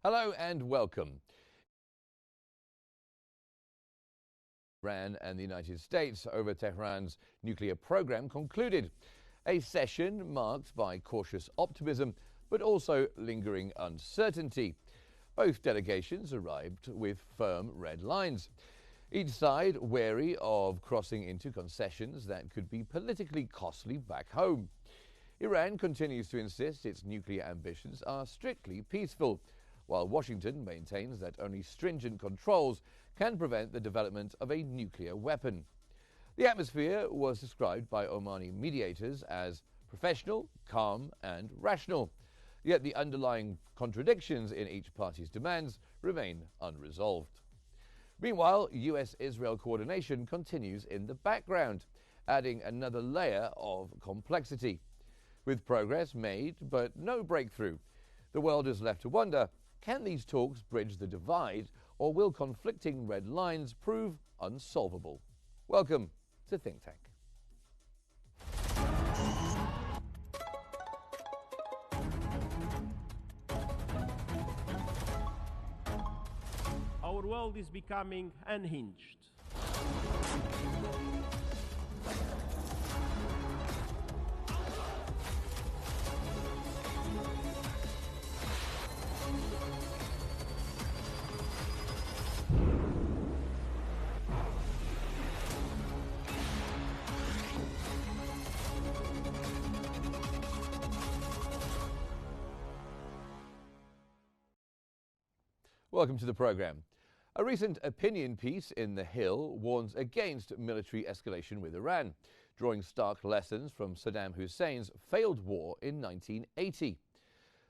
Hello and welcome. Iran and the United States over Tehran's nuclear program concluded. A session marked by cautious optimism, but also lingering uncertainty. Both delegations arrived with firm red lines, each side wary of crossing into concessions that could be politically costly back home. Iran continues to insist its nuclear ambitions are strictly peaceful, while Washington maintains that only stringent controls can prevent the development of a nuclear weapon. The atmosphere was described by Omani mediators as professional, calm, and rational, yet the underlying contradictions in each party's demands remain unresolved. Meanwhile, US-Israel coordination continues in the background, adding another layer of complexity. With progress made but no breakthrough, the world is left to wonder, can these talks bridge the divide, or will conflicting red lines prove unsolvable? Welcome to Think Tank. Our world is becoming unhinged. Welcome to the program. A recent opinion piece in The Hill warns against military escalation with Iran, drawing stark lessons from Saddam Hussein's failed war in 1980.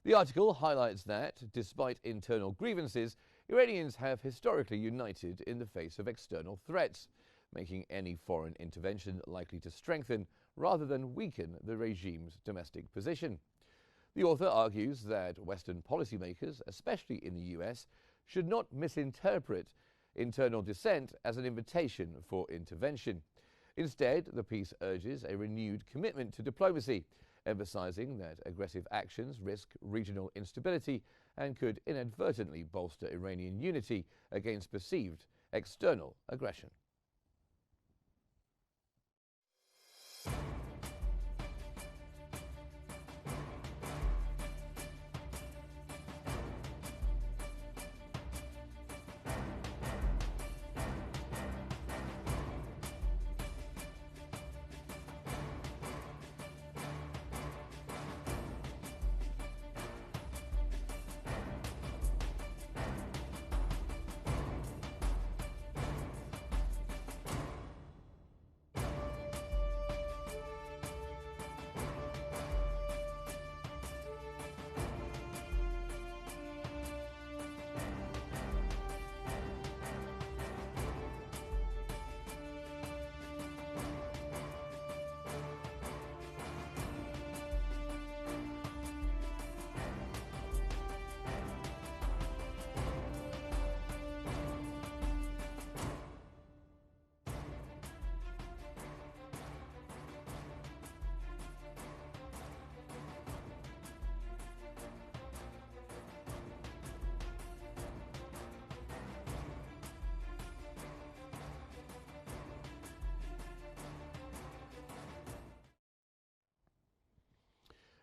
The article highlights that, despite internal grievances, Iranians have historically united in the face of external threats, making any foreign intervention likely to strengthen rather than weaken the regime's domestic position. The author argues that Western policymakers, especially in the US, should not misinterpret internal dissent as an invitation for intervention. Instead, the piece urges a renewed commitment to diplomacy, emphasizing that aggressive actions risk regional instability and could inadvertently bolster Iranian unity against perceived external aggression.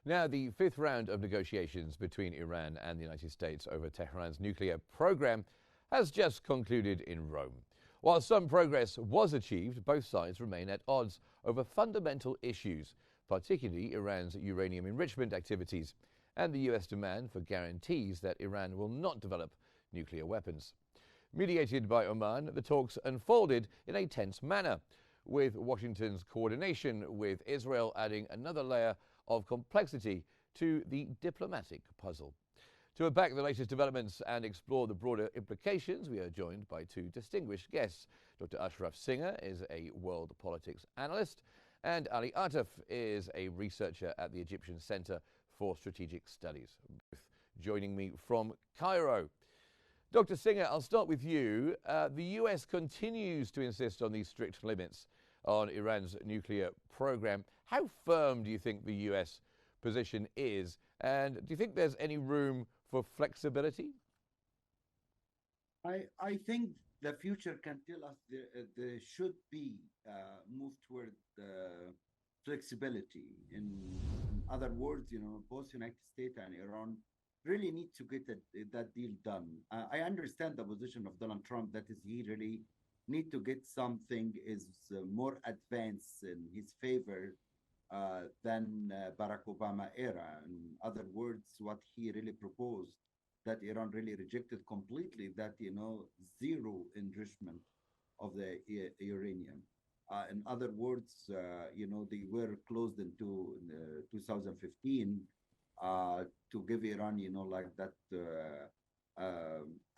Now, the fifth round of negotiations between Iran and the United States over Tehran's nuclear program has just concluded in Rome. While some progress was achieved, both sides remain at odds over fundamental issues, particularly Iran's uranium enrichment activities and the US demand for guarantees that Iran will not develop nuclear weapons. Mediated by Oman, the talks unfolded in a tense manner, with Washington's coordination with Israel adding another layer of complexity to the diplomatic puzzle. To unpack the latest developments and explore the broader implications, we are joined by two distinguished guests. Dr. Ashraf Singer is a world politics analyst, and Ali Ataf is a researcher at the Egyptian Center for Strategic Studies, both joining me from Cairo. Dr. Singer, I'll start with you. The US continues to insist on these strict limits on Iran's nuclear program. How firm do you think the US position is? And do you think there's any room for flexibility? I think the future can tell us there should be move toward flexibility. In other words, both United States and Iran really need to get that deal done. I understand the position of Donald Trump, that is, he really need to get something is more advanced in his favor than Barack Obama era. In other words, what he really proposed that Iran really rejected completely, that zero enrichment of the uranium. In other words, they were closed into 2015 to give Iran, like that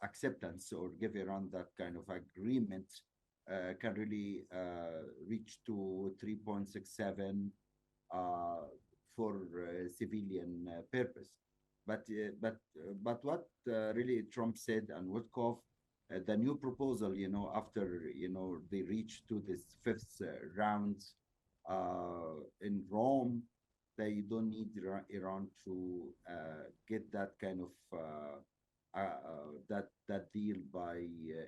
acceptance, or give Iran that kind of agreement, can really reach to 3.67 for civilian purpose. But what really Trump said, and Witkoff, the new proposal, after they reach to this fifth round in Rome, they don't need Iran to get that kind of that deal by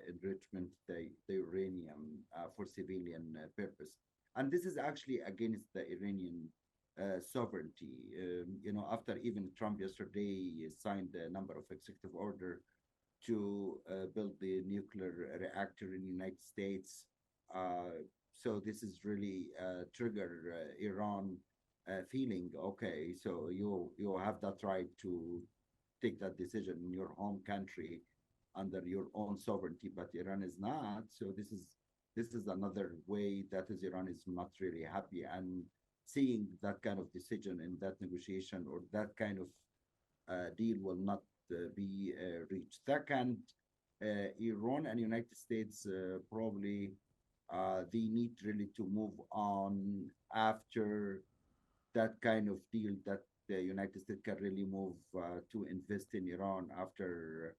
enrichment the uranium for civilian purpose. And this is actually against the Iranian sovereignty. After even Trump yesterday signed a number of executive order to build the nuclear reactor in the United States. So this is really trigger Iran feeling, okay, so you have that right to take that decision in your home country under your own sovereignty, but Iran is not. So this is another way that is Iran is not really happy, and seeing that kind of decision in that negotiation, or that kind of deal will not be reached. Second, Iran and United States probably they need really to move on after that kind of deal, that the United States can really move to invest in Iran after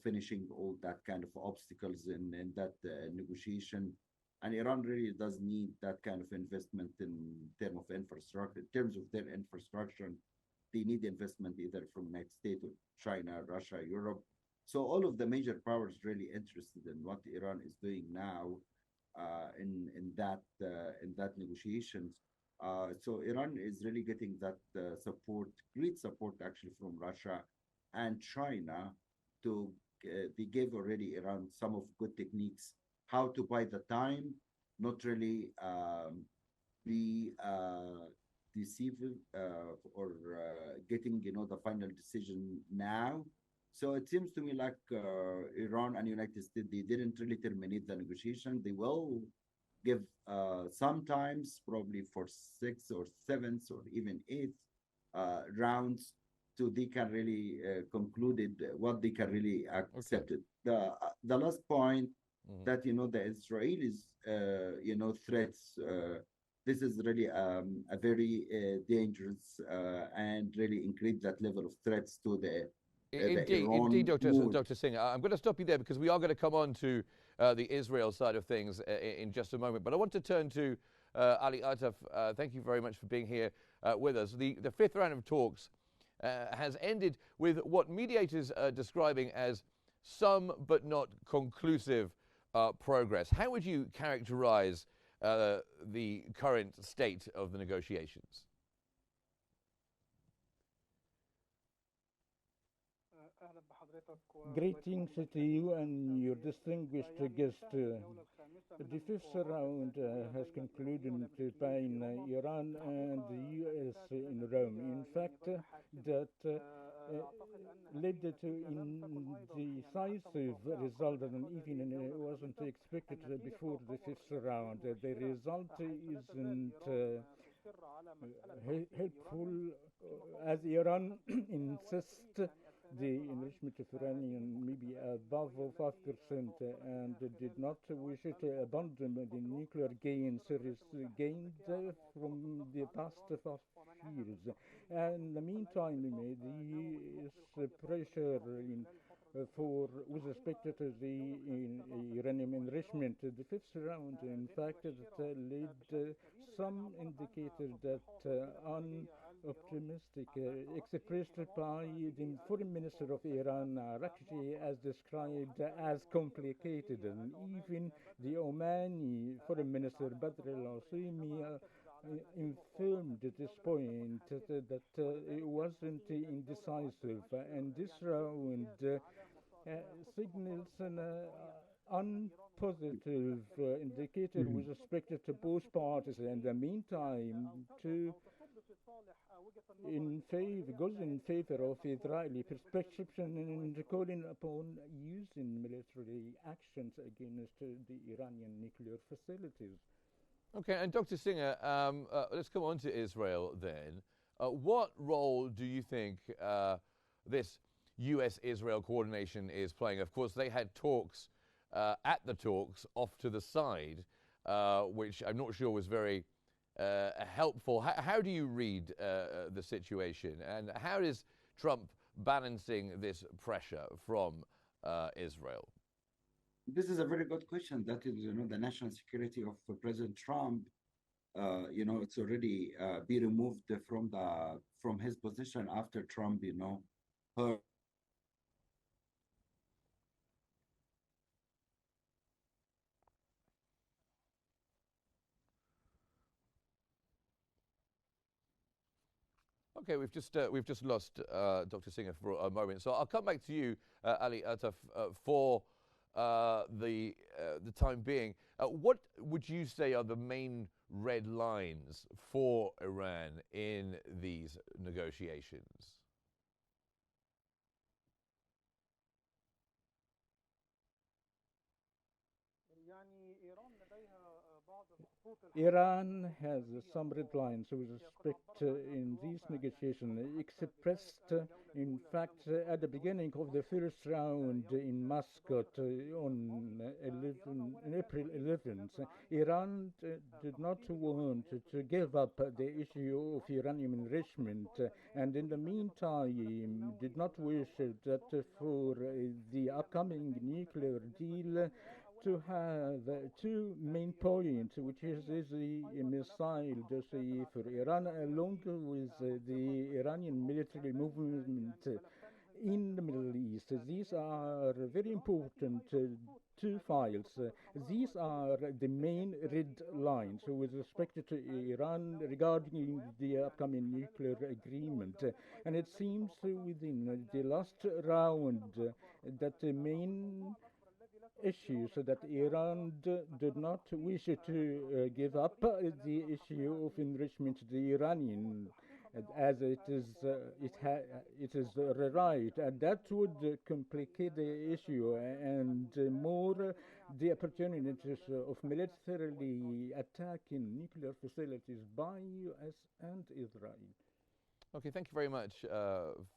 finishing all that kind of obstacles in that negotiation. And Iran really does need that kind of investment in terms of infrastructure. In terms of their infrastructure, they need investment either from United States or China, Russia, Europe. So all of the major powers really interested in what Iran is doing now in that negotiations. So Iran is really getting that support, great support actually from Russia and China. To they gave already Iran some of good techniques how to buy the time, not really be deceiving or getting the final decision now. So it seems to me like Iran and United States, they didn't really terminate the negotiation. They will give sometimes probably for 6th or 7th or even 8th rounds, so they can really concluded what they can really accept. Okay. The last point that the Israelis threats. This is really a very dangerous and really increase that level of threats to the Indeed, Dr. Singer. I'm going to stop you there because we are going to come on to the Israel side of things in just a moment. But I want to turn to Ali Attaf. Thank you very much for being here with us. The fifth round of talks has ended with what mediators are describing as some but not conclusive progress. How would you characterize the current state of the negotiations? Greetings to you and your distinguished guest. The fifth round has concluded between Iran and the US in Rome. In fact, that led to indecisive result, and even wasn't expected before the fifth round. The result isn't helpful as Iran insists the enrichment of uranium maybe above 5% and did not wish to abandon the nuclear gains gained from the past 5 years. And in the meantime, the pressure in with respect to the uranium enrichment. The fifth round, in fact, it led some indicators that unoptimistic, expressed by the foreign minister of Iran, Rakshi, as described as complicated, and even the Omani foreign minister Badr al-Asimi infirmed at this point that it wasn't indecisive, and this round signals an unpositive indicator with respect to both parties. In the meantime, goes in favor of Israeli perception and calling upon using military actions against the Iranian nuclear facilities. Okay, and Dr. Singer, let's come on to Israel then. What role do you think this US-Israel coordination is playing? Of course, they had talks at the talks off to the side, which I'm not sure was very helpful. How do you read the situation, and how is Trump balancing this pressure from Israel? This is a very good question. That is, the national security of President Trump. It's already be removed from his position after Trump, heard. Okay, we've just lost Dr. Singer for a moment, so I'll come back to you, Ali Attaf, for the time being. What would you say are the main red lines for Iran in these negotiations? Iran has some red lines with respect in these negotiations, expressed in fact at the beginning of the first round in Muscat on April 11th. Iran did not want to give up the issue of uranium enrichment, and in the meantime did not wish that for the upcoming nuclear deal to have two main points, which is the missile dossier for Iran, along with the Iranian military movement in the Middle East. These are very important two files. These are the main red lines with respect to Iran regarding the upcoming nuclear agreement. And it seems within the last round that the main issue, so that Iran did not wish to give up the issue of enrichment to the Iranian, as it is right, and that would complicate the issue and more the opportunities of militarily attacking nuclear facilities by US and Israel. Okay, thank you very much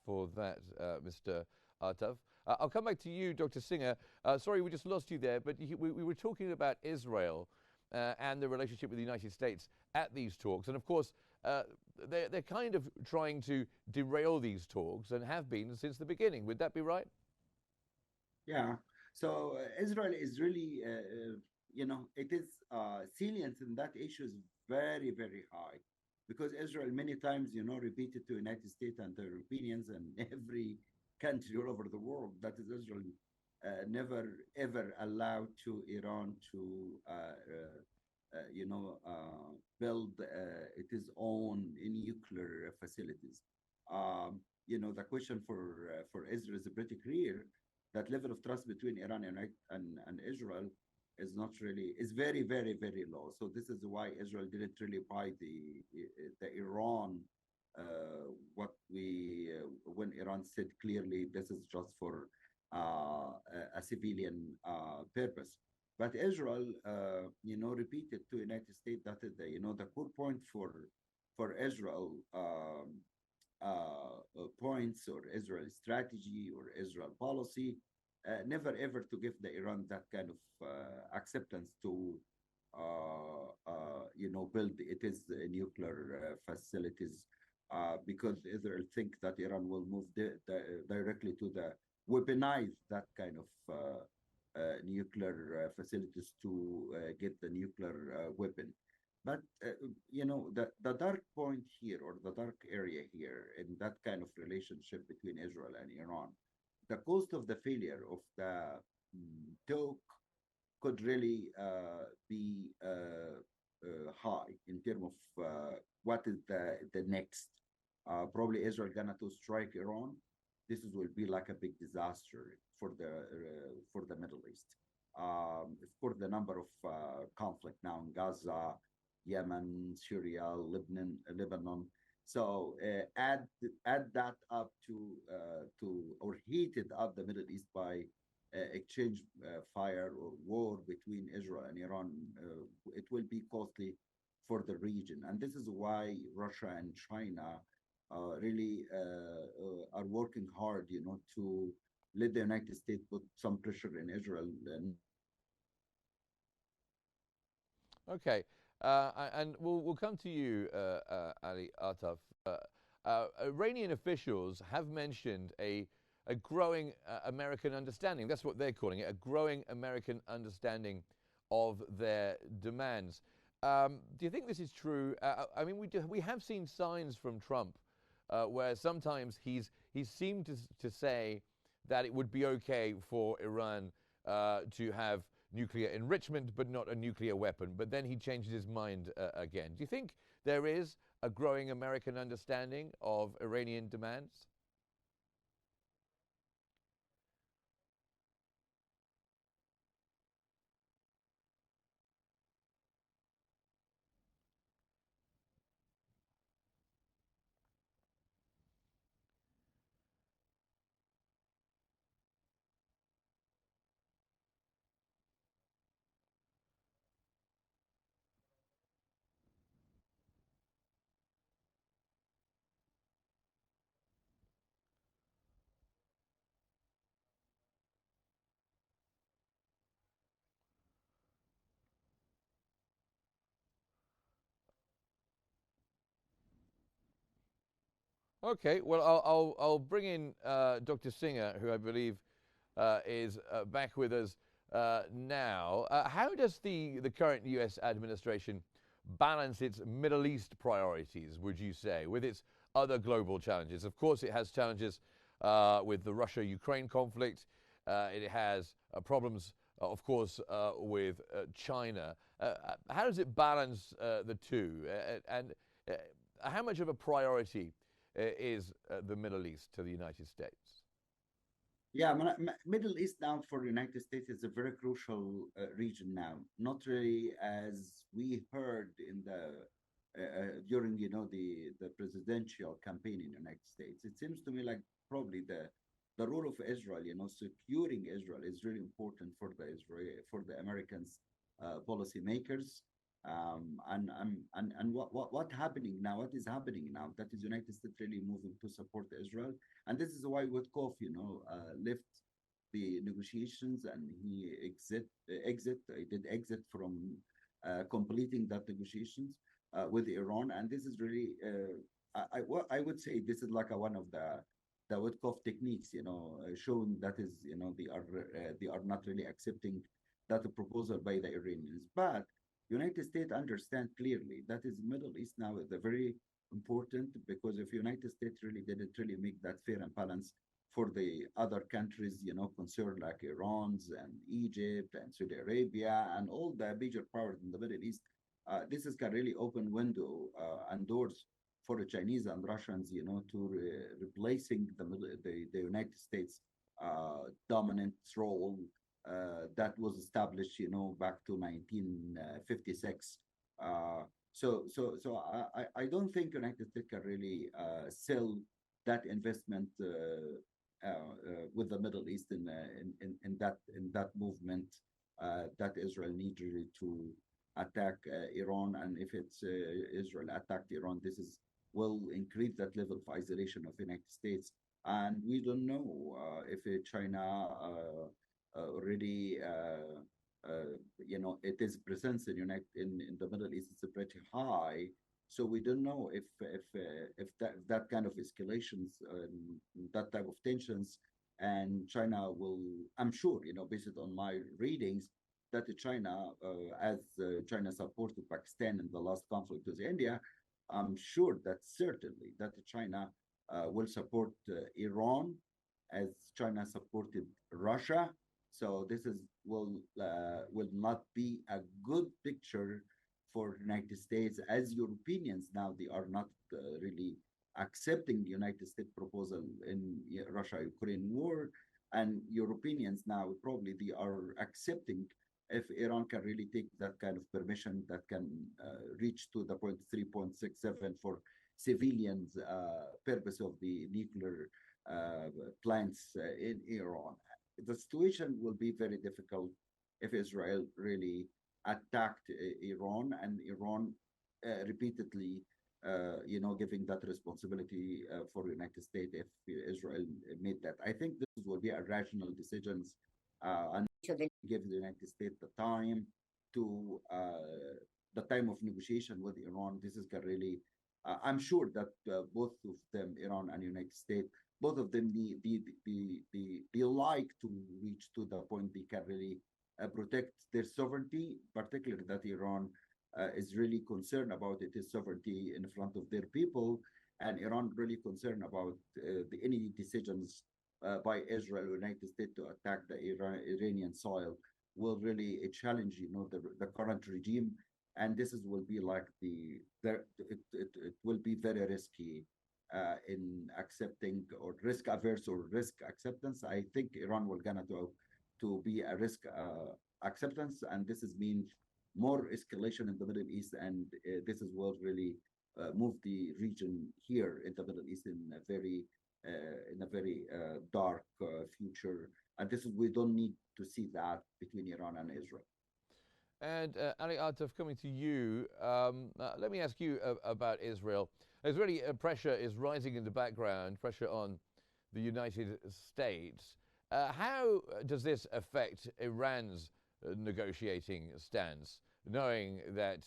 for that, Mr. Attaf. I'll come back to you, Dr. Singer. Sorry, we just lost you there, but we were talking about Israel and the relationship with the United States at these talks. And of course, they're kind of trying to derail these talks and have been since the beginning. Would that be right? Yeah. So Israel is really, it is salience in that issue is very, very high, because Israel many times, repeated to United States and their opinions and every country all over the world that is Israel never ever allowed to Iran to build its own nuclear facilities. The question for Israel is pretty clear. That level of trust between Iran and Israel is very, very, very low. So this is why Israel didn't really buy the Iran when Iran said clearly this is just for a civilian purpose. But Israel, repeated to United States that the core point for Israel points or Israel strategy or Israel policy, never ever to give the Iran that kind of acceptance to build its nuclear facilities, because Israel think that Iran will move directly to the weaponize that kind of nuclear facilities to get the nuclear weapon. But the dark point here, or the dark area here, in that kind of relationship between Israel and Iran, the cost of the failure of the talk could really be high in terms of what is the next. Probably Israel gonna to strike Iran. This will be like a big disaster for the Middle East. Of course, the number of conflict now in Gaza, Yemen, Syria, Lebanon. So add that up to or heated up the Middle East by exchange fire or war between Israel and Iran. It will be costly for the region, and this is why Russia and China really are working hard, to let the United States put some pressure in Israel. Okay, and we'll come to you, Ali Ataf. Iranian officials have mentioned a growing American understanding. That's what they're calling it, a growing American understanding of their demands. Do you think this is true? I mean, we have seen signs from Trump where sometimes he's seemed to say that it would be okay for Iran to have nuclear enrichment, but not a nuclear weapon. But then he changes his mind again. Do you think there is a growing American understanding of Iranian demands? Okay, well, I'll bring in Dr. Singer, who I believe is back with us now. How does the current U.S. administration balance its Middle East priorities, would you say, with its other global challenges? Of course, it has challenges with the Russia-Ukraine conflict. It has problems, of course, with China. How does it balance the two? And how much of a priority is the Middle East to the United States? Yeah, Middle East now for the United States is a very crucial region now. Not really as we heard in the during the presidential campaign in the United States. It seems to me like probably the role of Israel, securing Israel is really important for the Israel for the Americans policymakers. And what happening now? What is happening now? That is United States really moving to support Israel, and this is why Witkoff, left the negotiations and he did exit from completing that negotiations with Iran, and this is really I would say this is like one of the Witkoff techniques, showing that is they are not really accepting that proposal by the Iranians, but United States understand clearly that is Middle East now is a very important, because if United States really didn't really make that fair and balance for the other countries, concerned like Iran's and Egypt and Saudi Arabia and all the major powers in the Middle East, this is can really open window and doors for the Chinese and Russians, to replacing the United States dominant role that was established, back to 1956. I don't think United States can really sell that investment with the Middle East in that movement that Israel needs really to attack Iran, and if it's Israel attacked Iran, this is will increase that level of isolation of United States, and we don't know if China already, it is presence in the Middle East is pretty high. So we don't know if that kind of escalations, that type of tensions and China will, I'm sure, based on my readings, that China, as China supported Pakistan in the last conflict with India, I'm sure that certainly that China will support Iran as China supported Russia. So this is will not be a good picture for United States, as Europeans now they are not really accepting the United States proposal in Russia-Ukraine war, and Europeans now probably they are accepting if Iran can really take that kind of permission that can reach to the point 3.67 for civilians purpose of the nuclear plants in Iran. The situation will be very difficult if Israel really attacked Iran, and Iran repeatedly giving that responsibility for the United States if Israel made that. I think this will be a rational decisions, and should give the United States the time of negotiation with Iran. This is really, I'm sure that both of them, Iran and United States, both of them, they like to reach to the point they can really protect their sovereignty, particularly that Iran is really concerned about its sovereignty in front of their people, and Iran really concerned about any decisions by Israel or United States to attack the Iranian soil will really challenge, the current regime, and will be like it will be very risky in accepting or risk averse or risk acceptance. I think Iran will gonna to be a risk acceptance, and this is mean more escalation in the Middle East, and this is what really move the region here in the Middle East in a very dark future. And this is we don't need to see that between Iran and Israel. And Ali Ataf, coming to you, let me ask you about Israel. There's really pressure is rising in the background, pressure on the United States. How does this affect Iran's negotiating stance, knowing that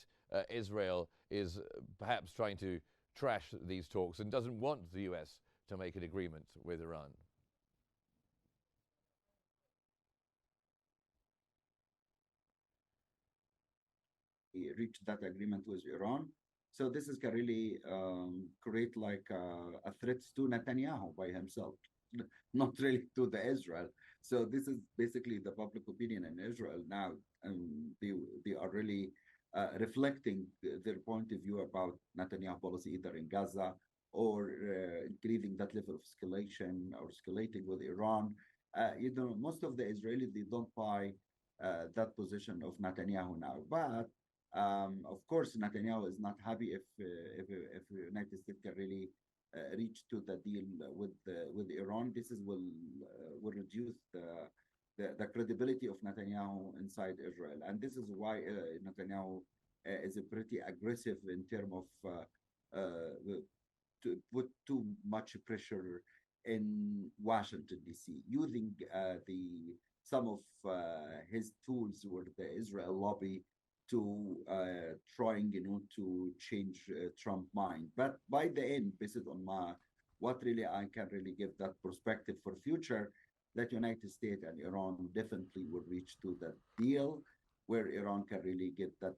Israel is perhaps trying to trash these talks and doesn't want the US to make an agreement with Iran? Reach that agreement with Iran. So this is can really create like a threat to Netanyahu by himself, not really to the Israel. So this is basically the public opinion in Israel now, and they are really reflecting their point of view about Netanyahu policy either in Gaza or increasing that level of escalation or escalating with Iran. Most of the Israelis they don't buy that position of Netanyahu now, but of course, Netanyahu is not happy if the United States can really reach to the deal with Iran. This will reduce the credibility of Netanyahu inside Israel, and this is why Netanyahu is pretty aggressive in terms of to put too much pressure in Washington D.C. using some of his tools with the Israel lobby to trying, to change Trump mind. But by the end, based on what really I can really give that perspective for future, that United States and Iran definitely will reach to that deal where Iran can really get that,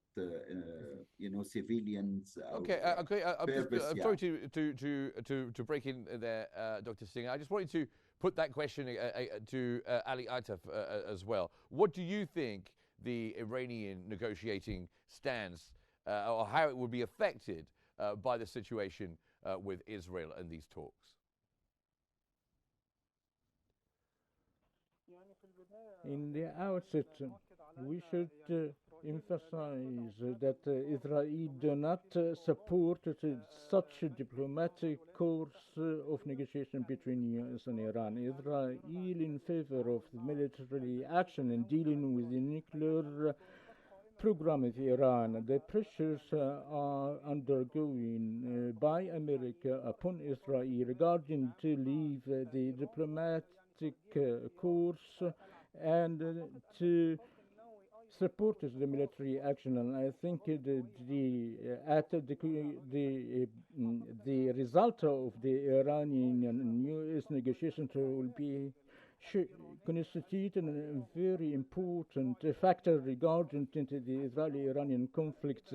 civilians. Okay. I'm sorry to break in there, Dr. Singh. I just wanted to put that question to Ali Ataf as well. What do you think the Iranian negotiating stance, or how it would be affected by the situation with Israel and these talks? In the outset, we should emphasize that Israel do not support such a diplomatic course of negotiation between US and Iran. Israel in favor of military action in dealing with the nuclear program of Iran. The pressures are undergoing by America upon Israel regarding to leave the diplomatic course and to support the military action, and I think the result of the Iranian and U.S. negotiations will be constitute a very important factor regarding into the Israeli-Iranian conflict.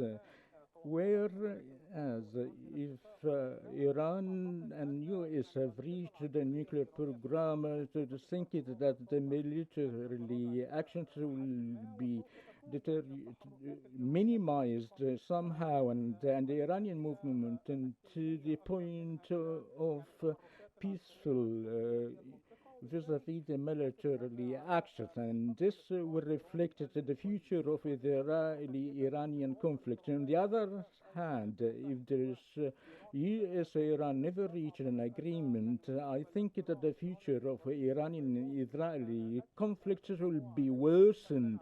Whereas if Iran and US have reached the nuclear program, to think it that the military actions will be minimized somehow, and the Iranian movement and to the point of peaceful vis-à-vis the military actions, and this will reflect the future of the Israeli-Iranian conflict. On the other hand, if there is US-Iran never reach an agreement, I think that the future of Iranian-Israeli conflict will be worsened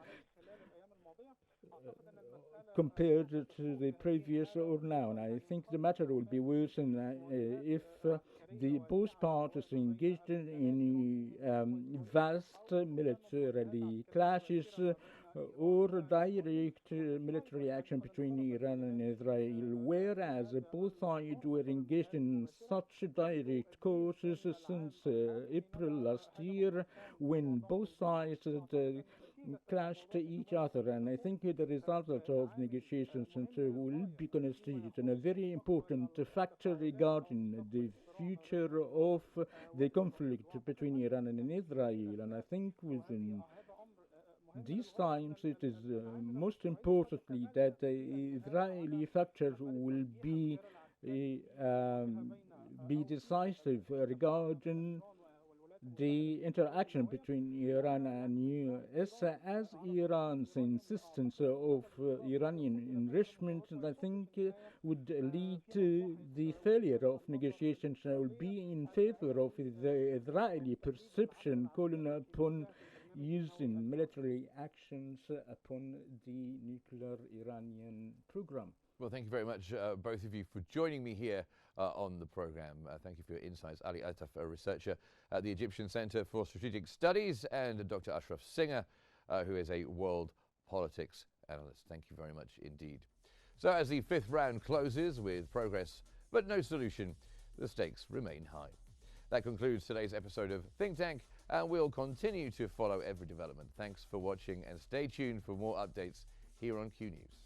compared to the previous or now. And I think the matter will be worse if the both parties engaged in vast military clashes or direct military action between Iran and Israel, whereas both sides were engaged in such direct courses since April last year, when both sides clashed each other. And I think the result of negotiations will be constituted a very important factor regarding the future of the conflict between Iran and Israel. And I think within these times it is most importantly that the Israeli factor will be decisive regarding the interaction between Iran and US, as Iran's insistence of Iranian enrichment, I think, would lead to the failure of negotiations, will be in favor of the Israeli perception calling upon using military actions upon the nuclear Iranian program. Well, thank you very much, both of you, for joining me here on the program. Thank you for your insights. Ali Altaf, a researcher at the Egyptian Center for Strategic Studies, and Dr. Ashraf Singer, who is a world politics analyst. Thank you very much indeed. So as the fifth round closes with progress but no solution, the stakes remain high. That concludes today's episode of Think Tank, and we'll continue to follow every development. Thanks for watching, and stay tuned for more updates here on Q News.